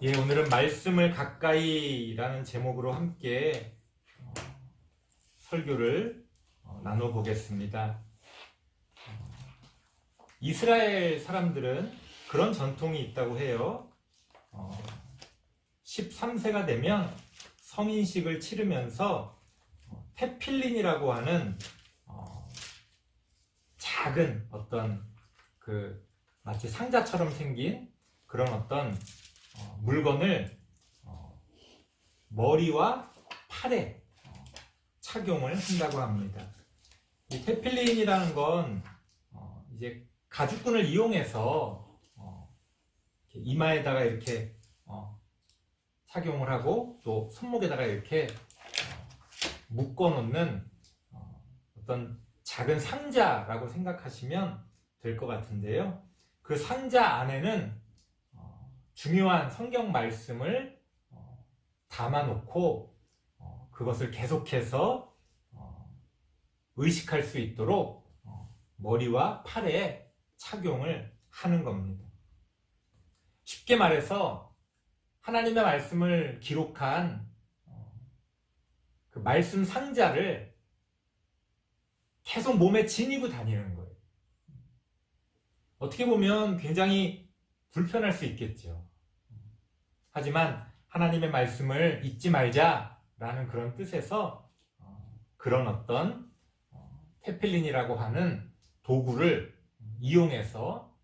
예, 오늘은 말씀을 가까이라는 제목으로 함께 설교를 나눠보겠습니다. 이스라엘 사람들은 그런 전통이 있다고 해요. 13세가 되면 성인식을 치르면서 테필린이라고 하는 작은 어떤 마치 상자처럼 생긴 그런 어떤 물건을 머리와 팔에 착용을 한다고 합니다. 이 테필린이라는 건 이제 가죽끈을 이용해서 이마에다가 이렇게 착용을 하고 또 손목에다가 이렇게 묶어 놓는 어떤 작은 상자라고 생각하시면 될 것 같은데요. 그 상자 안에는 중요한 성경 말씀을 담아놓고 그것을 계속해서 의식할 수 있도록 머리와 팔에 착용을 하는 겁니다. 쉽게 말해서 하나님의 말씀을 기록한 그 말씀 상자를 계속 몸에 지니고 다니는 거예요. 어떻게 보면 굉장히 불편할 수 있겠죠. 하지만 하나님의 말씀을 잊지 말자라는 그런 뜻에서 그런 어떤 테필린이라고 하는 도구를 이용해서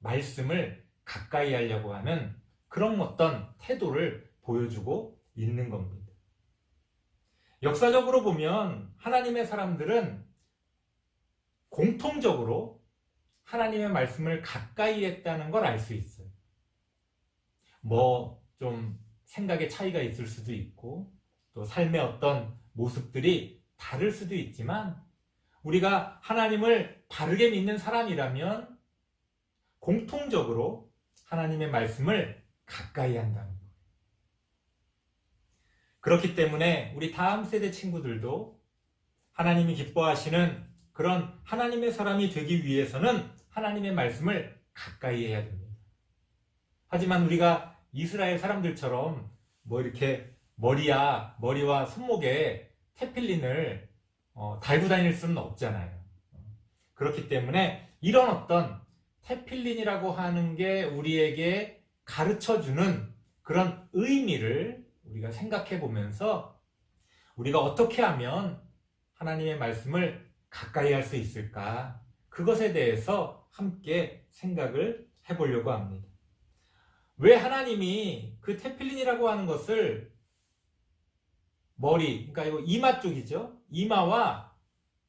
말씀을 가까이 하려고 하는 그런 어떤 태도를 보여주고 있는 겁니다. 역사적으로 보면 하나님의 사람들은 공통적으로 하나님의 말씀을 가까이 했다는 걸 알 수 있어요. 좀 생각의 차이가 있을 수도 있고 또 삶의 어떤 모습들이 다를 수도 있지만 우리가 하나님을 바르게 믿는 사람이라면 공통적으로 하나님의 말씀을 가까이 한다는 거예요. 그렇기 때문에 우리 다음 세대 친구들도 하나님이 기뻐하시는 그런 하나님의 사람이 되기 위해서는 하나님의 말씀을 가까이 해야 됩니다. 하지만 우리가 이스라엘 사람들처럼 이렇게 머리와 손목에 테필린을 달고 다닐 수는 없잖아요. 그렇기 때문에 이런 어떤 테필린이라고 하는 게 우리에게 가르쳐주는 그런 의미를 우리가 생각해 보면서 우리가 어떻게 하면 하나님의 말씀을 가까이 할 수 있을까? 그것에 대해서 함께 생각을 해보려고 합니다. 왜 하나님이 그 테필린이라고 하는 것을 그러니까 이거 이마 쪽이죠. 이마와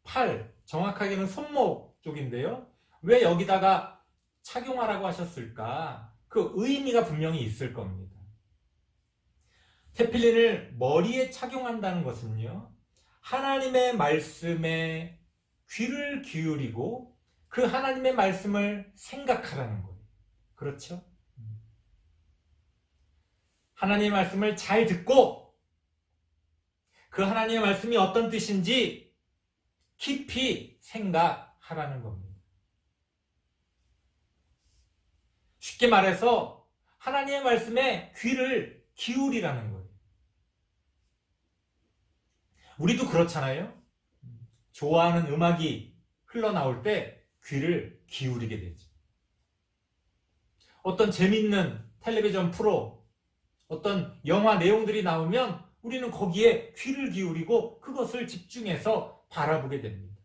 팔, 정확하게는 손목 쪽인데요. 왜 여기다가 착용하라고 하셨을까? 그 의미가 분명히 있을 겁니다. 테필린을 머리에 착용한다는 것은요, 하나님의 말씀에 귀를 기울이고 그 하나님의 말씀을 생각하라는 거예요. 그렇죠? 하나님의 말씀을 잘 듣고 그 하나님의 말씀이 어떤 뜻인지 깊이 생각하라는 겁니다. 쉽게 말해서 하나님의 말씀에 귀를 기울이라는 거예요. 우리도 그렇잖아요. 좋아하는 음악이 흘러나올 때 귀를 기울이게 되죠. 어떤 재밌는 텔레비전 프로, 어떤 영화 내용들이 나오면 우리는 거기에 귀를 기울이고 그것을 집중해서 바라보게 됩니다.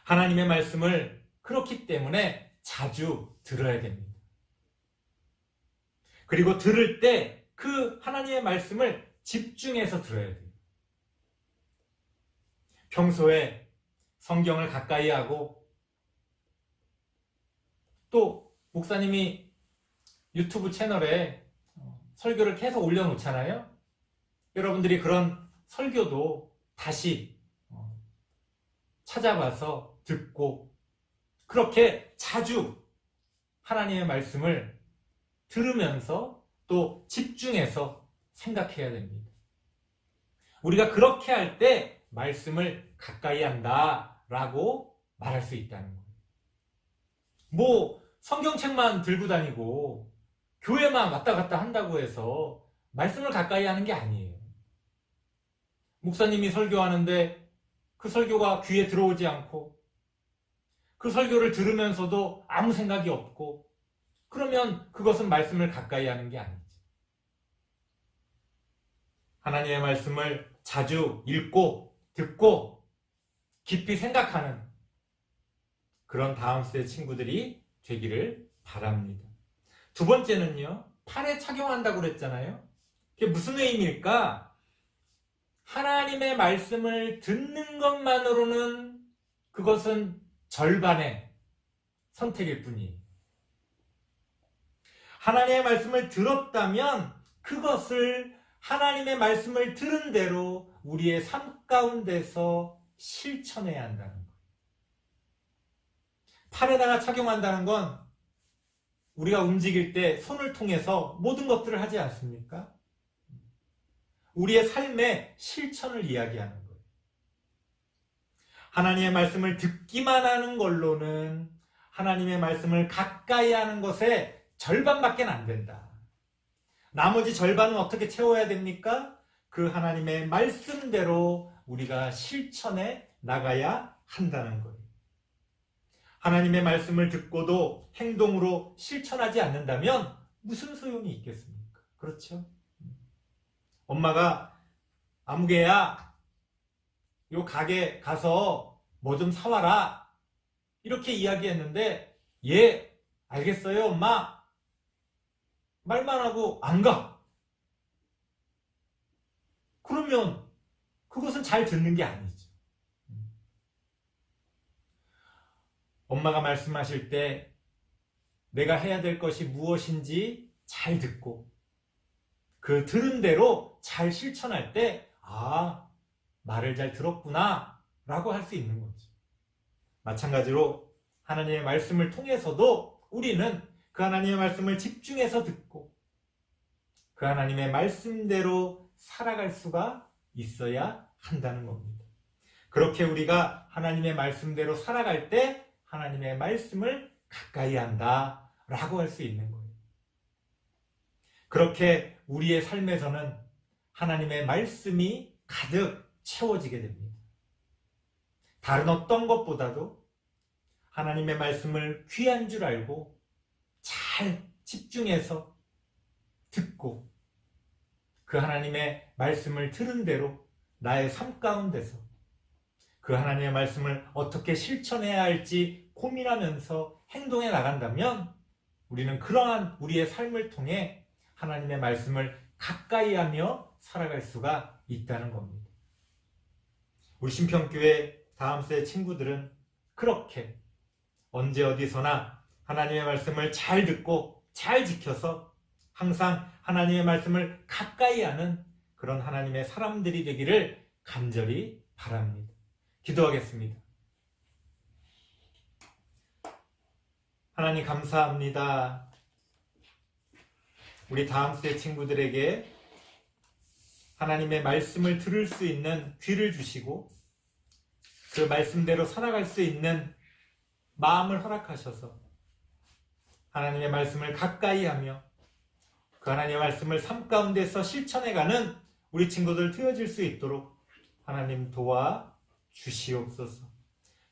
하나님의 말씀을 그렇기 때문에 자주 들어야 됩니다. 그리고 들을 때 그 하나님의 말씀을 집중해서 들어야 돼요. 평소에 성경을 가까이 하고 또 목사님이 유튜브 채널에 설교를 계속 올려놓잖아요. 여러분들이 그런 설교도 다시 찾아봐서 듣고 그렇게 자주 하나님의 말씀을 들으면서 또 집중해서 생각해야 됩니다. 우리가 그렇게 할 때 말씀을 가까이 한다라고 말할 수 있다는 거예요. 성경책만 들고 다니고 교회만 왔다 갔다 한다고 해서 말씀을 가까이 하는 게 아니에요. 목사님이 설교하는데 그 설교가 귀에 들어오지 않고 그 설교를 들으면서도 아무 생각이 없고 그러면 그것은 말씀을 가까이 하는 게 아니지. 하나님의 말씀을 자주 읽고 듣고 깊이 생각하는 그런 다음 세대 친구들이 되기를 바랍니다. 두 번째는요, 팔에 착용한다고 그랬잖아요. 그게 무슨 의미일까? 하나님의 말씀을 듣는 것만으로는 그것은 절반의 선택일 뿐이에요. 하나님의 말씀을 들었다면 그것을 하나님의 말씀을 들은 대로 우리의 삶 가운데서 실천해야 한다는 거예요. 팔에다가 착용한다는 건 우리가 움직일 때 손을 통해서 모든 것들을 하지 않습니까? 우리의 삶의 실천을 이야기하는 거예요. 하나님의 말씀을 듣기만 하는 걸로는 하나님의 말씀을 가까이 하는 것의 절반밖에 안 된다. 나머지 절반은 어떻게 채워야 됩니까? 그 하나님의 말씀대로 우리가 실천해 나가야 한다는 거예요. 하나님의 말씀을 듣고도 행동으로 실천하지 않는다면 무슨 소용이 있겠습니까? 그렇죠? 엄마가 아무개야 요 가게 가서 뭐 좀 사와라 이렇게 이야기했는데 예 알겠어요 엄마 말만 하고 안 가. 그러면 그것은 잘 듣는 게 아니죠. 엄마가 말씀하실 때 내가 해야 될 것이 무엇인지 잘 듣고 그 들은 대로 잘 실천할 때 말을 잘 들었구나 라고 할 수 있는 거죠. 마찬가지로 하나님의 말씀을 통해서도 우리는 그 하나님의 말씀을 집중해서 듣고 그 하나님의 말씀대로 살아갈 수가 있어야 한다는 겁니다. 그렇게 우리가 하나님의 말씀대로 살아갈 때 하나님의 말씀을 가까이 한다 라고 할 수 있는 거예요. 그렇게 우리의 삶에서는 하나님의 말씀이 가득 채워지게 됩니다. 다른 어떤 것보다도 하나님의 말씀을 귀한 줄 알고 잘 집중해서 듣고 그 하나님의 말씀을 들은 대로 나의 삶 가운데서 그 하나님의 말씀을 어떻게 실천해야 할지 고민하면서 행동해 나간다면 우리는 그러한 우리의 삶을 통해 하나님의 말씀을 가까이 하며 살아갈 수가 있다는 겁니다. 우리 신평교회 다음 세대 친구들은 그렇게 언제 어디서나 하나님의 말씀을 잘 듣고 잘 지켜서 항상 하나님의 말씀을 가까이 하는 그런 하나님의 사람들이 되기를 간절히 바랍니다. 기도하겠습니다. 하나님 감사합니다. 우리 다음 세대 친구들에게 하나님의 말씀을 들을 수 있는 귀를 주시고 그 말씀대로 살아갈 수 있는 마음을 허락하셔서 하나님의 말씀을 가까이 하며 그 하나님의 말씀을 삶 가운데서 실천해가는 우리 친구들 되어질 수 있도록 하나님 도와 주시옵소서.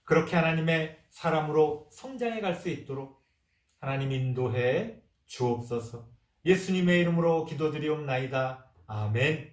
그렇게 하나님의 사람으로 성장해 갈 수 있도록 하나님 인도해 주옵소서. 예수님의 이름으로 기도드리옵나이다. 아멘.